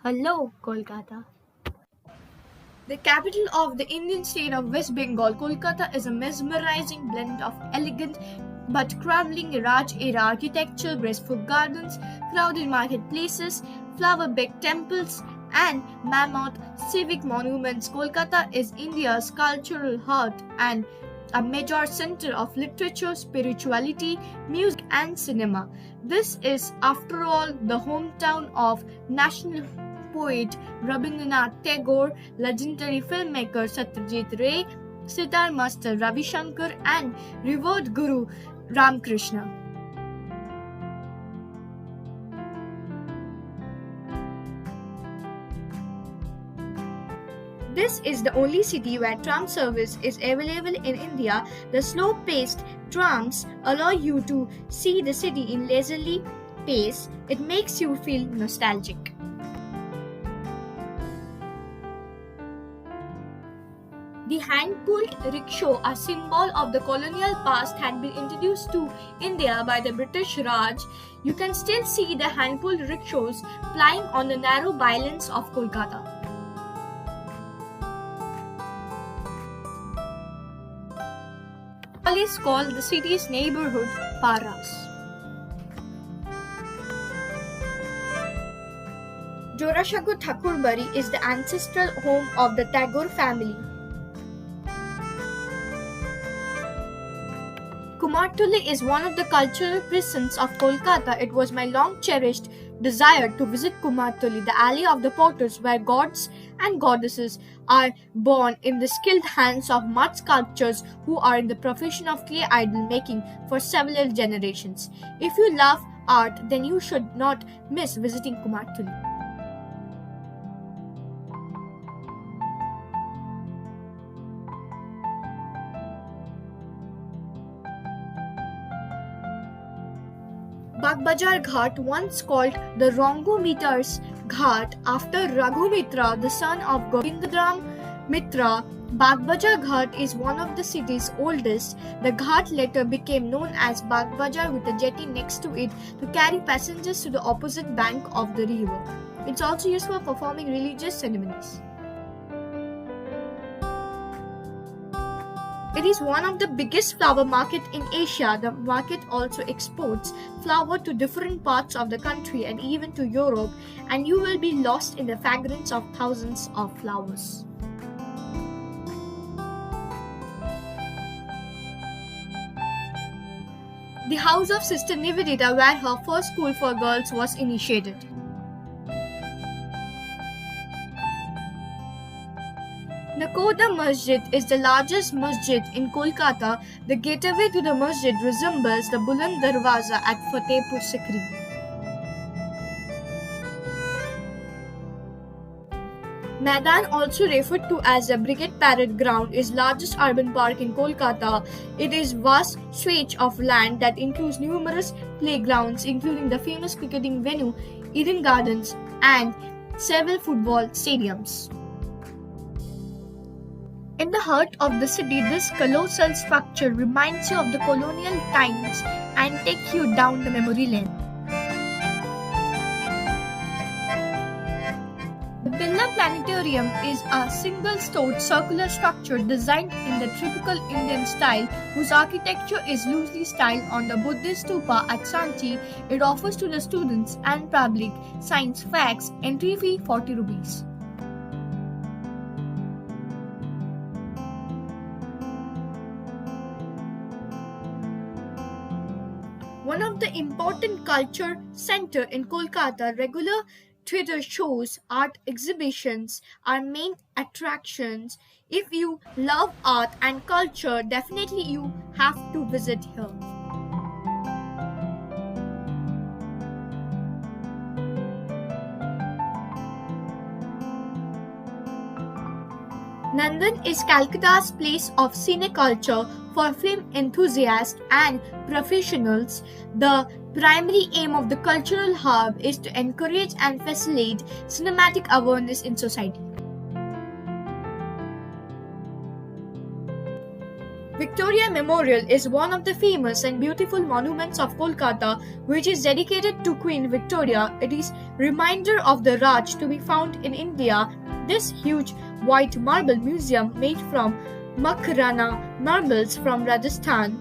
Hello, Kolkata. The capital of the Indian state of West Bengal, Kolkata is a mesmerizing blend of elegant but crumbling Raj-era architecture, graceful gardens, crowded marketplaces, flower-baked temples, and mammoth civic monuments. Kolkata is India's cultural heart and a major center of literature, spirituality, music, and cinema. This is, after all, the hometown of national poet Rabindranath Tagore, legendary filmmaker Satyajit Ray, sitar master Ravi Shankar, and revered Guru Ramakrishna. This is the only city where tram service is available in India. The slow-paced trams allow you to see the city in leisurely pace. It makes you feel nostalgic. The hand-pulled rickshaw, a symbol of the colonial past, had been introduced to India by the British Raj. You can still see the hand-pulled rickshaws plying on the narrow bylanes of Kolkata. Police call the city's neighborhood Paras. Jorasago Thakurbari is the ancestral home of the Tagore family. Kumartuli is one of the cultural presence of Kolkata. It was my long cherished desire to visit Kumartuli, the alley of the potters where gods and goddesses are born in the skilled hands of mud sculptors who are in the profession of clay idol making for several generations. If you love art, then you should not miss visiting Kumartuli. Bagbajar Ghat, once called the Rangomitra's Ghat after Raghumitra, the son of Govindram Mitra. Bagbajar Ghat is one of the city's oldest. The ghat later became known as Bagbajar with a jetty next to it to carry passengers to the opposite bank of the river. It's also used for performing religious ceremonies. It is one of the biggest flower market in Asia. The market also exports flower to different parts of the country and even to Europe, and you will be lost in the fragrance of thousands of flowers. The house of Sister Nivedita, where her first school for girls was initiated. Nakoda Masjid is the largest masjid in Kolkata. The gateway to the masjid resembles the Buland Darwaza at Fatehpur Sikri. Maidan, also referred to as the Brigade Parade Ground, is largest urban park in Kolkata. It is vast stretch of land that includes numerous playgrounds, including the famous cricketing venue Eden Gardens and several football stadiums. In the heart of the city, this colossal structure reminds you of the colonial times and takes you down the memory lane. The Birla Planetarium is a single-stored circular structure designed in the typical Indian style, whose architecture is loosely styled on the Buddhist stupa at Sanchi. It offers to the students and public science facts. Entry fee 40 rupees. One of the important culture center in Kolkata, regular theatre shows, art exhibitions are main attractions. If you love art and culture, definitely you have to visit here. Nandan is Calcutta's place of cineculture for film enthusiasts and professionals. The primary aim of the cultural hub is to encourage and facilitate cinematic awareness in society. Victoria Victoria Memorial is one of the famous and beautiful monuments of Kolkata, which is dedicated to Queen Victoria. It is reminder of the Raj to be found in India. This huge white marble museum made from Makrana marbles from Rajasthan.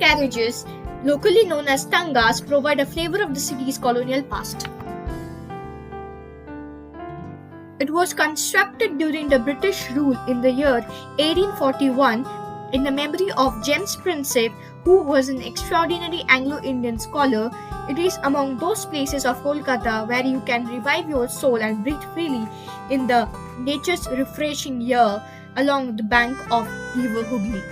Carriages, locally known as tangas, provide a flavor of the city's colonial past. It was constructed during the British rule in the year 1841 in the memory of James Prinsep, who was an extraordinary Anglo-Indian scholar. It is among those places of Kolkata where you can revive your soul and breathe freely in the nature's refreshing air along the bank of River Hooghly.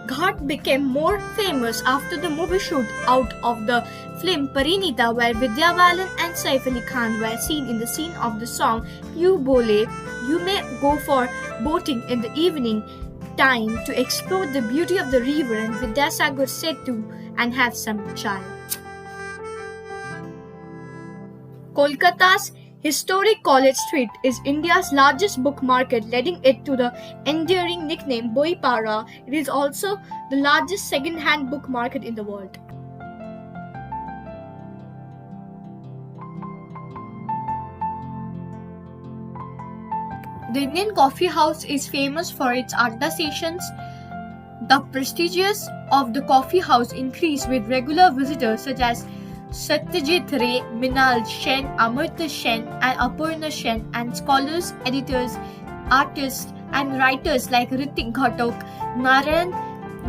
Ghat became more famous after the movie shoot out of the film Parinita, where Vidya Balan and Saif Ali Khan were seen in the scene of the song Piu Bole. You may go for boating in the evening time to explore the beauty of the river and Vidyasagar Setu and have some chai. Kolkata's historic College Street is India's largest book market, leading it to the endearing nickname Boipara. It is also the largest second-hand book market in the world. The Indian Coffee House is famous for its adda sessions. The prestige of the coffee house increased with regular visitors such as Satyajit Ray, Minal Sen, Amartya Sen, and Aparna Sen, and scholars, editors, artists, and writers like Ritik Ghatok, Narayan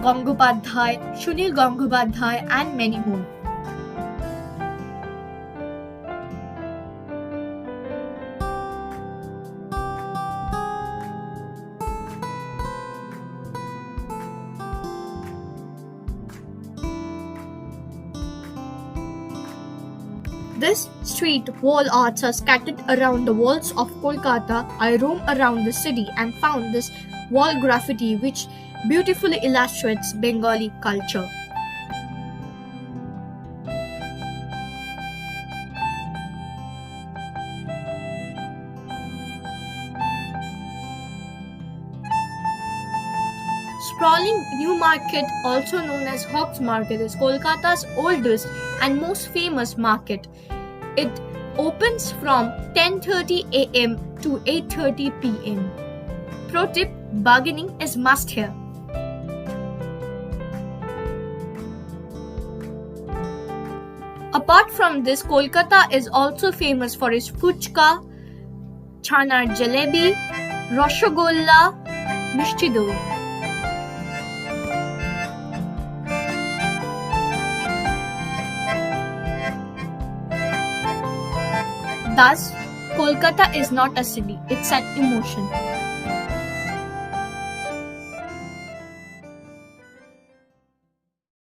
Gangopadhyay, Sunil Gangopadhyay, and many more. This street wall arts are scattered around the walls of Kolkata. I roamed around the city and found this wall graffiti which beautifully illustrates Bengali culture. Sprawling New Market, also known as Hawks Market, is Kolkata's oldest and most famous market. It opens from 10:30 a.m. to 8:30 p.m. Pro tip: bargaining is must here. Apart from this, Kolkata is also famous for its fuchka, chana jalebi, rasgulla, mishti doi. Thus, Kolkata is not a city, it's an emotion.